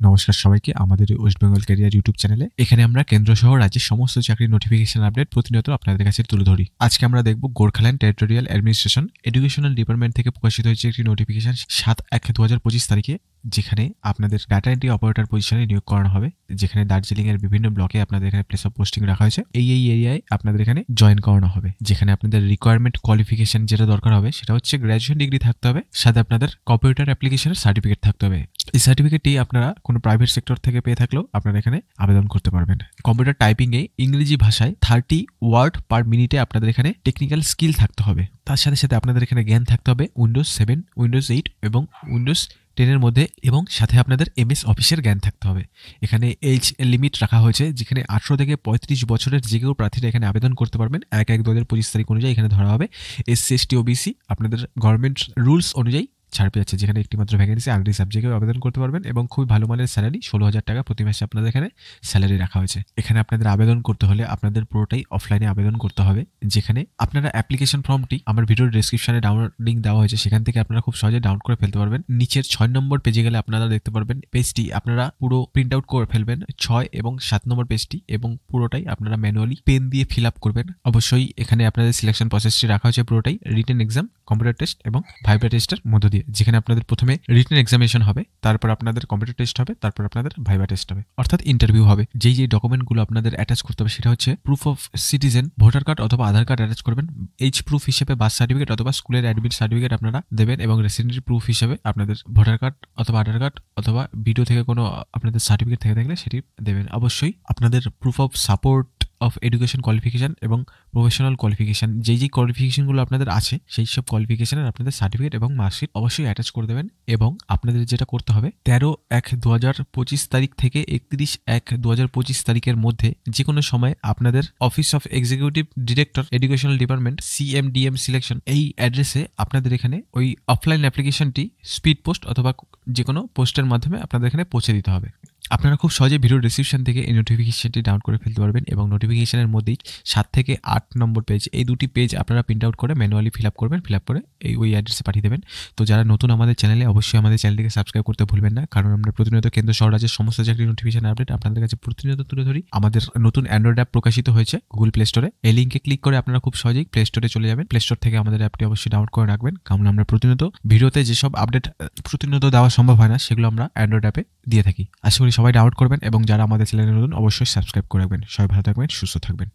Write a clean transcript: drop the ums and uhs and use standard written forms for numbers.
নমস্কার সবাইকে আমাদের ওয়েস্ট বেঙ্গল ক্যারিয়ার ইউটিউব চ্যানেলে। এখানে আমরা কেন্দ্র সহ রাজ্যের সমস্ত চাকরির নোটিফিকেশন আপডেট প্রতিনিয়ত আপনাদের কাছে তুলে ধরি। আজকে আমরা দেখব Gorkhaland territorial administration educational department থেকে প্রকাশিত হয়েছে একটি নোটিফিকেশন 7/1/2025 তারিখে, যেখানে আপনাদের ডাটা এন্ট্রি অপারেটর পজিশনে নিয়োগ করানো হবে। যেখানে দার্জিলিং এর বিভিন্ন ব্লকে আপনাদের এখানে প্লেস অফ পোস্টিং রাখা হয়েছে। এই এরিয়ায় আপনাদের এখানে জয়েন করানো হবে। যেখানে আপনাদের রিকোয়ারমেন্ট কোয়ালিফিকেশন যেটা দরকার হবে সেটা হচ্ছে গ্র্যাজুয়েশন ডিগ্রি থাকতে হবে, সাথে আপনাদের কম্পিউটার অ্যাপ্লিকেশনের সার্টিফিকেট থাকতে হবে। এই সার্টিফিকেটটি আপনারা কোনো প্রাইভেট সেক্টর থেকে পেয়ে থাকলেও আপনারা এখানে আবেদন করতে পারবেন। কম্পিউটার টাইপিংয়ে ইংরেজি ভাষায় 30 ওয়ার্ড পার মিনিটে আপনাদের এখানে টেকনিক্যাল স্কিল থাকতে হবে। তার সাথে সাথে আপনাদের এখানে জ্ঞান থাকতে হবে উইন্ডোজ 7, উইন্ডোজ 8 এবং উইন্ডোজ 10 এর মধ্যে, এবং সাথে আপনাদের MS অফিসের জ্ঞান থাকতে হবে। এখানে এজ লিমিট রাখা হয়েছে, যেখানে 18 থেকে 35 বছরের যে কেউ প্রার্থীরা এখানে আবেদন করতে পারবেন। 1/1/2025 তারিখ অনুযায়ী এখানে ধরা হবে। SC ST OBC আপনাদের গভর্নমেন্ট রুলস অনুযায়ী ছাড় পেয়ে যাচ্ছে, যেখানে একটিমাত্র ভ্যাকেন্সি আরডি সাবজেক্টে আবেদন করতে পারবেন এবং খুবই ভালো মানের স্যালারি 16,000 টাকা প্রতি মাসে আপনাদের এখানে স্যালারি রাখা হয়েছে। এখানে আপনাদের আবেদন করতে হলে আপনাদের পুরোটাই অফলাইনে আবেদন করতে হবে, যেখানে আপনারা অ্যাপ্লিকেশন ফর্মটি আমার ভিডিওর ডেসক্রিপশনে ডাউনলোড লিঙ্ক দেওয়া হয়েছে, সেখান থেকে আপনারা খুব সহজে ডাউনলোড করে ফেলতে পারবেন। নিচের 6 নম্বর পেজে গেলে আপনারা দেখতে পারবেন পেজটি আপনারা পুরো প্রিন্ট আউট করে ফেলবেন 6 এবং 7 নম্বর পেজটি, এবং পুরোটাই আপনারা ম্যানুয়ালি পেন দিয়ে ফিল আপ করবেন। অবশ্যই এখানে আপনাদের সিলেকশন প্রসেসটি রাখা হয়েছে পুরোটাই রিটেন এক্সাম, কম্পিউটার টেস্ট এবং ভাইভা টেস্টের মধ্য দিয়ে, যেখানে আপনাদের প্রথমে রিটেন এক্সামিনেশন হবে, তারপর আপনাদের কম্পিউটার টেস্ট হবে, তারপর আপনাদের ভাইভা টেস্ট হবে, অর্থাৎ ইন্টারভিউ হবে। যেই ডকুমেন্টগুলো আপনাদের অ্যাটাচ করতে হবে সেটা হচ্ছে proof of citizen, voter card অথবা আধার কার্ড অ্যাটাচ করবেন। এইচ প্রুফ হিসেবে বার্থ সার্টিফিকেট অথবা স্কুলের অ্যাডমিট সার্টিফিকেট আপনারা দেবেন, এবং রেসিডেন্সি প্রুফ হিসেবে আপনাদের ভোটার কার্ড অথবা আধার কার্ড অথবা ভিডিও থেকে কোনো আপনাদের সার্টিফিকেট থেকে থাকলে সেটি দেবেন। অবশ্যই আপনাদের proof of support of education qualification এবং প্রফেশনাল কোয়ালিফিকেশন, যেই কোয়ালিফিকেশনগুলো আপনাদের আছে সেই সব কোয়ালিফিকেশনের আপনাদের সার্টিফিকেট এবং মার্কশিট অবশ্যই অ্যাটাচ করে দেবেন। এবং আপনাদের যেটা করতে হবে 13/1/2025 তারিখ থেকে 31/1/2025 তারিখের মধ্যে যে কোনো সময় আপনাদের office of executive director educational department CMDM selection এই অ্যাড্রেসে আপনাদের এখানে ওই অফলাইন অ্যাপ্লিকেশনটি স্পিড পোস্ট অথবা যে কোনো পোস্টের মাধ্যমে আপনাদের এখানে পৌঁছে দিতে হবে। আপনারা খুব সহজে ভিডিও ডেসক্রিপশন থেকে এই নোটিফিকেশনটি ডাউনলোড করে ফেলতে পারবেন, এবং নোটিফিকেশনের মধ্যেই 7 থেকে 8 নম্বর পেজ, এই দুটি পেজ আপনারা প্রিন্ট আউট করে ম্যানুয়ালি ফিল আপ করবেন, ফিল আপ করে ওই অ্যাড্রেসে পাঠিয়ে দেবেন। তো যারা নতুন আমাদের চ্যানেলে, অবশ্যই আমাদের চ্যানেলটিকে সাবস্ক্রাইব করতে ভুলবেন না, কারণ আমরা প্রতিনিয়ত কেন্দ্র সহ রাজ্যের সমস্ত চাকরির নোটিফিকেশন আপডেট আপনাদের কাছে প্রতিনিয়ত তুলে ধরি। আমাদের নতুন অ্যান্ড্রয়েড অ্যাপ প্রকাশিত হয়েছে গুগল প্লে স্টোরে, এই লিঙ্কে ক্লিক করে আপনারা খুব সহজেই প্লে স্টোরে চলে যাবেন। প্লে স্টোর থেকে আমাদের অ্যাপটি অবশ্যই ডাউনলোড করে রাখবেন, কারণ আমরা প্রতিনিয়ত ভিডিওতে যেসব আপডেট প্রতিনিয়ত দেওয়া সম্ভব হয় না সেগুলো আমরা অ্যান্ড্রয়েড অ্যাপে দিয়ে থাকি। আশা করি সবাই ডাউনলোড করবেন, এবং যারা আমাদের চ্যানেলে নতুন অবশ্যই সাবস্ক্রাইব করে রাখবেন। সবাই ভালো থাকবেন, সুস্থ থাকবেন।